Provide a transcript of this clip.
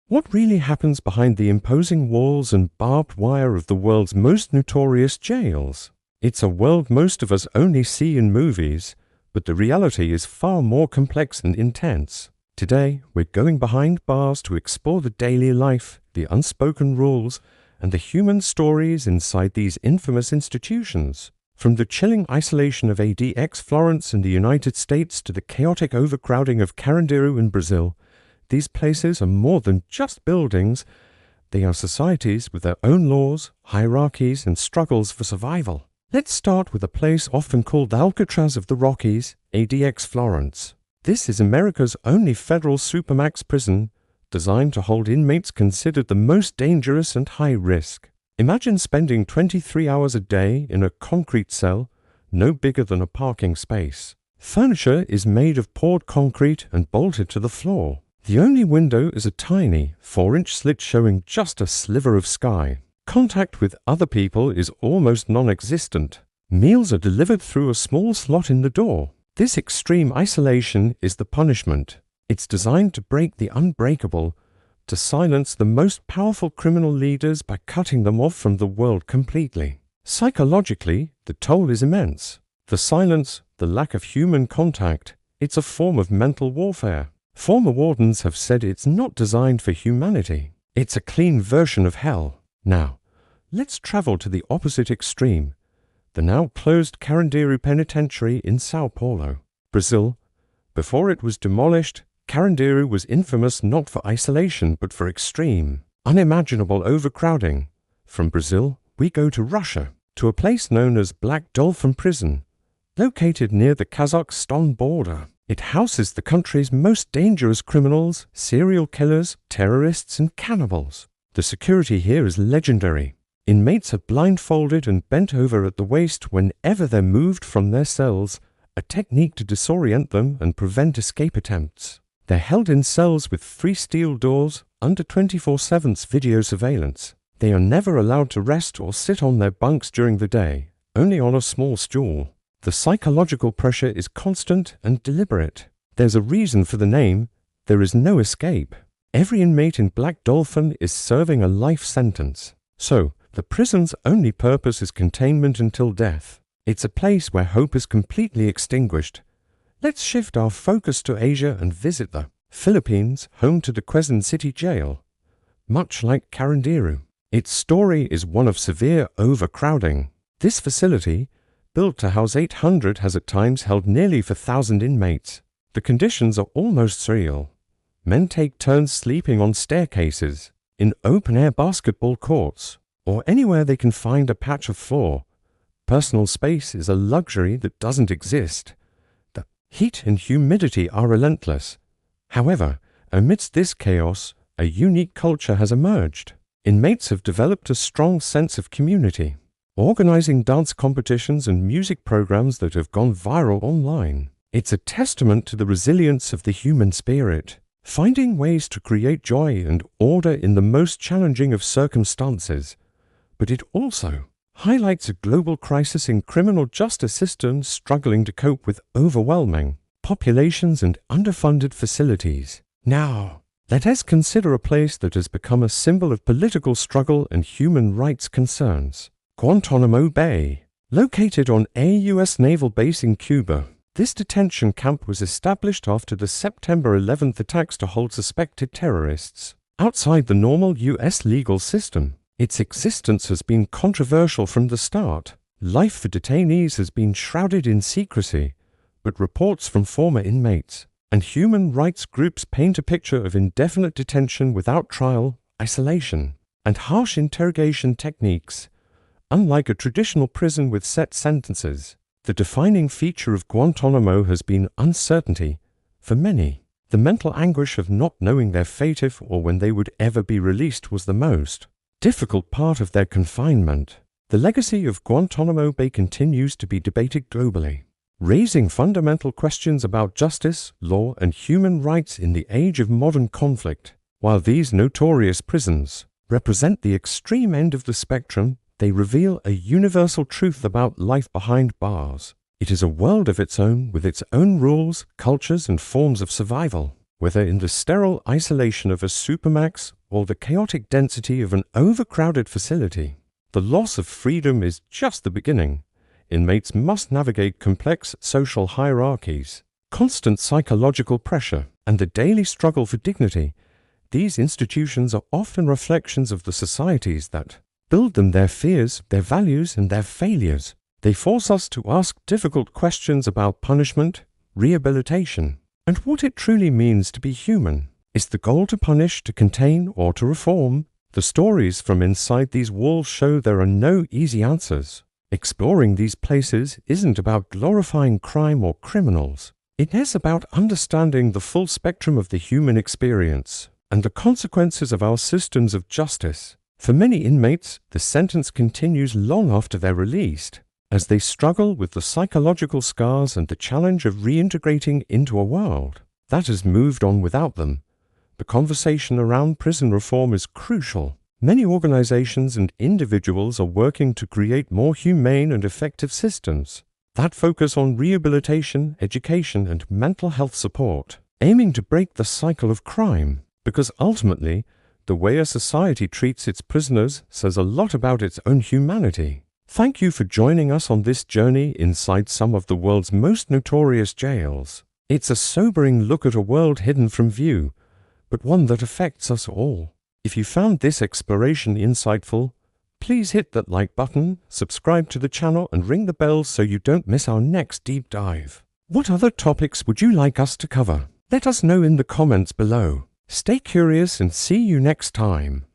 What really happens behind the imposing walls and barbed wire of the world's most notorious jails? It's a world most of us only see in movies, but the reality is far more complex and intense. Today, we're going behind bars to explore the daily life, the unspoken rules, and the human stories inside these infamous institutions. From the chilling isolation of ADX Florence in the United States to the chaotic overcrowding of Carandiru in Brazil, these places are more than just buildings. They are societies with their own laws, hierarchies, and struggles for survival. Let's start with a place often called the Alcatraz of the Rockies, ADX Florence. This is America's only federal supermax prison, designed to hold inmates considered the most dangerous and high risk. Imagine spending 23 hours a day in a concrete cell, no bigger than a parking space. Furniture is made of poured concrete and bolted to the floor. The only window is a tiny 4-inch slit showing just a sliver of sky. Contact with other people is almost non-existent. Meals are delivered through a small slot in the door. This extreme isolation is the punishment. It's designed to break the unbreakable, to silence the most powerful criminal leaders by cutting them off from the world completely. Psychologically, the toll is immense. The silence, the lack of human contact, it's a form of mental warfare. Former wardens have said it's not designed for humanity. It's a clean version of hell. Now, let's travel to the opposite extreme, the now closed Carandiru Penitentiary in Sao Paulo, Brazil. Before it was demolished, Carandiru was infamous not for isolation but for extreme, unimaginable overcrowding. From Brazil, we go to Russia, to a place known as Black Dolphin Prison, located near the Kazakhstan border. It houses the country's most dangerous criminals, serial killers, terrorists, and cannibals. The security here is legendary. Inmates are blindfolded and bent over at the waist whenever they're moved from their cells, a technique to disorient them and prevent escape attempts. They're held in cells with 3 steel doors under 24/7 video surveillance. They are never allowed to rest or sit on their bunks during the day, only on a small stool. The psychological pressure is constant and deliberate. There's a reason for the name. There is no escape. Every inmate in Black Dolphin is serving a life sentence. So, the prison's only purpose is containment until death. It's a place where hope is completely extinguished. Let's shift our focus to Asia and visit the Philippines, home to the Quezon City Jail. Much like Carandiru, its story is one of severe overcrowding. This facility, built to house 800, has at times held nearly 1,000 inmates. The conditions are almost surreal. Men take turns sleeping on staircases, in open-air basketball courts, or anywhere they can find a patch of floor. Personal space is a luxury that doesn't exist. The heat and humidity are relentless. However, amidst this chaos, a unique culture has emerged. Inmates have developed a strong sense of community, organizing dance competitions and music programs that have gone viral online. It's a testament to the resilience of the human spirit, finding ways to create joy and order in the most challenging of circumstances. But it also highlights a global crisis in criminal justice systems struggling to cope with overwhelming populations and underfunded facilities. Now, let us consider a place that has become a symbol of political struggle and human rights concerns. Guantanamo Bay. Located on a U.S. naval base in Cuba, this detention camp was established after the September 11th attacks to hold suspected terrorists. Outside the normal U.S. legal system, its existence has been controversial from the start. Life for detainees has been shrouded in secrecy, but reports from former inmates and human rights groups paint a picture of indefinite detention without trial, isolation, and harsh interrogation techniques. Unlike a traditional prison with set sentences, the defining feature of Guantanamo has been uncertainty. For many, the mental anguish of not knowing their fate if or when they would ever be released was the most difficult part of their confinement. The legacy of Guantanamo Bay continues to be debated globally, raising fundamental questions about justice, law, and human rights in the age of modern conflict. While these notorious prisons represent the extreme end of the spectrum, they reveal a universal truth about life behind bars. It is a world of its own, with its own rules, cultures, and forms of survival. Whether in the sterile isolation of a supermax or the chaotic density of an overcrowded facility. The loss of freedom is just the beginning. Inmates must navigate complex social hierarchies, constant psychological pressure, and the daily struggle for dignity. These institutions are often reflections of the societies that build them, their fears, their values, and their failures. They force us to ask difficult questions about punishment, rehabilitation, and what it truly means to be human. Is the goal to punish, to contain, or to reform? The stories from inside these walls show there are no easy answers. Exploring these places isn't about glorifying crime or criminals. It is about understanding the full spectrum of the human experience and the consequences of our systems of justice. For many inmates, the sentence continues long after they're released, as they struggle with the psychological scars and the challenge of reintegrating into a world that has moved on without them. The conversation around prison reform is crucial. Many organizations and individuals are working to create more humane and effective systems that focus on rehabilitation, education, and mental health support, aiming to break the cycle of crime, because ultimately, the way a society treats its prisoners says a lot about its own humanity. Thank you for joining us on this journey inside some of the world's most notorious jails. It's a sobering look at a world hidden from view, but one that affects us all. If you found this exploration insightful, please hit that like button, subscribe to the channel, and ring the bell so you don't miss our next deep dive. What other topics would you like us to cover? Let us know in the comments below. Stay curious and see you next time.